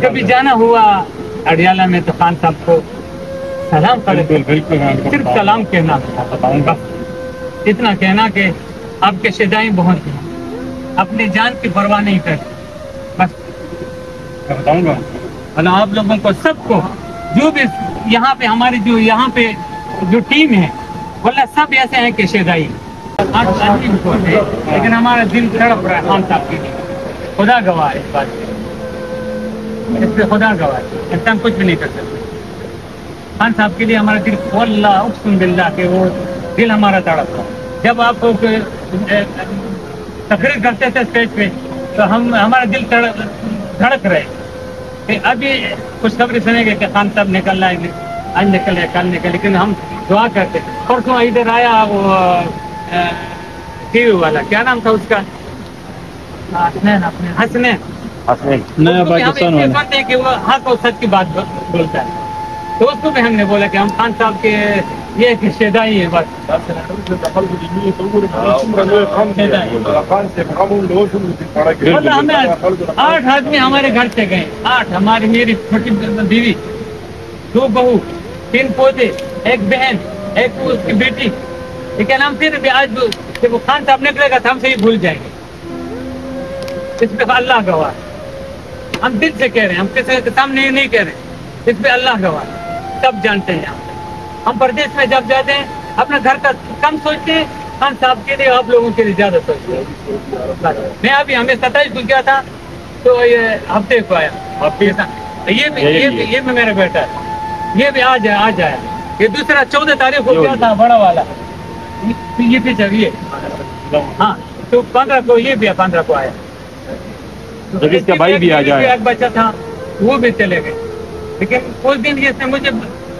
کبھی جانا ہوا اڈیالہ میں تو خان صاحب کو سلام کرے، صرف سلام کہنا، بس اتنا کہنا کہ آپ کے شدائیں بہت ہیں، اپنی جان کی پرواہ نہیں کرتے، بس بتاؤں گا اللہ آپ لوگوں کو سب کو، جو بھی یہاں پہ ہماری جو یہاں پہ جو ٹیم ہے واللہ سب ایسے ہیں کہ شدائی لیکن ہمارا دل تڑپ رہا ہے خان صاحب کے لیے، خدا گواہ ہے اس بات سے، اس پہ خدا گواہ ہے، انسان کچھ بھی نہیں کر سکتا خان صاحب کے لیے ہمارا دل، واللہ اقسم باللہ کہ وہ دل ہمارا تڑپ رہا ہے۔ جب آپ تقریر کرتے تھے اسٹیج پہ تو ہمارا دل دھڑک رہے کہ ابھی خوشخبری سنیں گے کہ خان صاحب نکل رہا ہے، آج نکل ہے کل نکل، لیکن ہم دعا کرتے۔ پرسوں ادھر آیا وہ ٹی وی والا، کیا نام تھا اس کا، حسنین، ہیں کہ وہ حق اور سچ کی بات بولتا ہے، تو اس کو بھی ہم نے بولا کہ ہم خان صاحب کے یہ کہ شیدائی ہے بس، ہمیں 8 آدمی ہمارے گھر سے گئے، 8 ہماری، میری چھوٹی بیوی، 2 بہو، 3 پوتے، 1 بہن، 1 اس کی بیٹی، لیکن ہم پھر بھی آج جب وہ خان صاحب نکلے گا تو ہم سے ہی بھول جائیں گے، اس پہ اللہ گواہ، ہم دل سے کہہ رہے ہیں، ہم کسی کے سامنے نہیں کہہ رہے، اس پہ اللہ گواہ، سب جانتے ہیں ہم پردیش میں جب جاتے ہیں اپنے گھر کا کم سوچتے ہیں، خان صاحب کے لیے آپ لوگوں کے لیے زیادہ سوچتے ہیں۔ میں ابھی ہمیں 27 کو کیا تھا تو یہ ہفتے کو آیا، یہ بھی میرا بیٹا ہے، یہ بھی آج آیا، یہ دوسرا 14 تاریخ کو کیا تھا بڑا والا، یہ بھی چاہیے، ہاں تو 15 کو یہ بھی 15 کو آیا، اس کا بھائی بھی آ جائے، ایک بچہ تھا وہ بھی چلے گئے، لیکن اس دن اس نے مجھے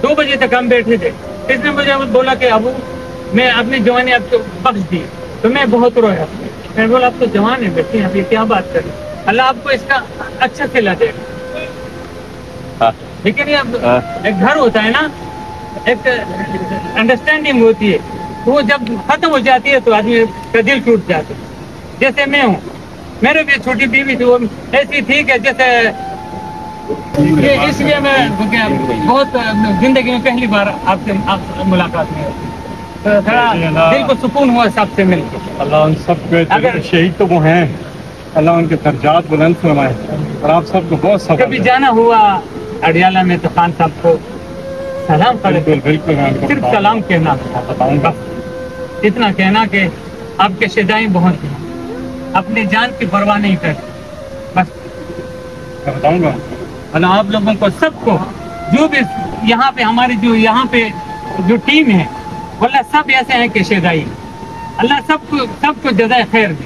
2 بجے تک ہم بیٹھے تھے، اس نے مجھے بولا کہ ابو میں اپنی جوانی اب تو بخش دی، تو میں بہت رویا، میں نے بولا اب تو جوان ہے بیٹی، اب یہ کیا بات کریں، اللہ آپ کو اس کا اچھا کھلا دے گا، لیکن یہ ایک گھر ہوتا ہے نا، ایک انڈرسٹینڈنگ ہوتی ہے، وہ جب ختم ہو جاتی ہے تو آدمی کا دل ٹوٹ جاتا ہے، جیسے میں ہوں، میرے بھی چھوٹی بیوی تھی، وہ ایسی تھی کہ جیسے، اس لیے میں بہت زندگی میں پہلی بار آپ سے ملاقات میں تھوڑا دل کو سکون ہوا سب سے مل کے، اللہ ان سب کے شہید تو وہ ہیں، اللہ ان کے درجات بلند فرمائے، اور آپ سب کو بہت سب کبھی جانا ہوا اڈیالہ میں تو خان صاحب کو سلام کرے، صرف سلام کہنا، بس اتنا کہنا کہ آپ کے شدائیں بہت ہیں، اپنی جان کی پرواہ نہیں کرتے، بس بتاؤں گا اللہ آپ لوگوں کو سب کو، جو بھی یہاں پہ ہماری جو یہاں پہ جو ٹیم ہے واللہ سب ایسے ہیں کہ شدائی، اللہ سب کو جزائے خیر دے۔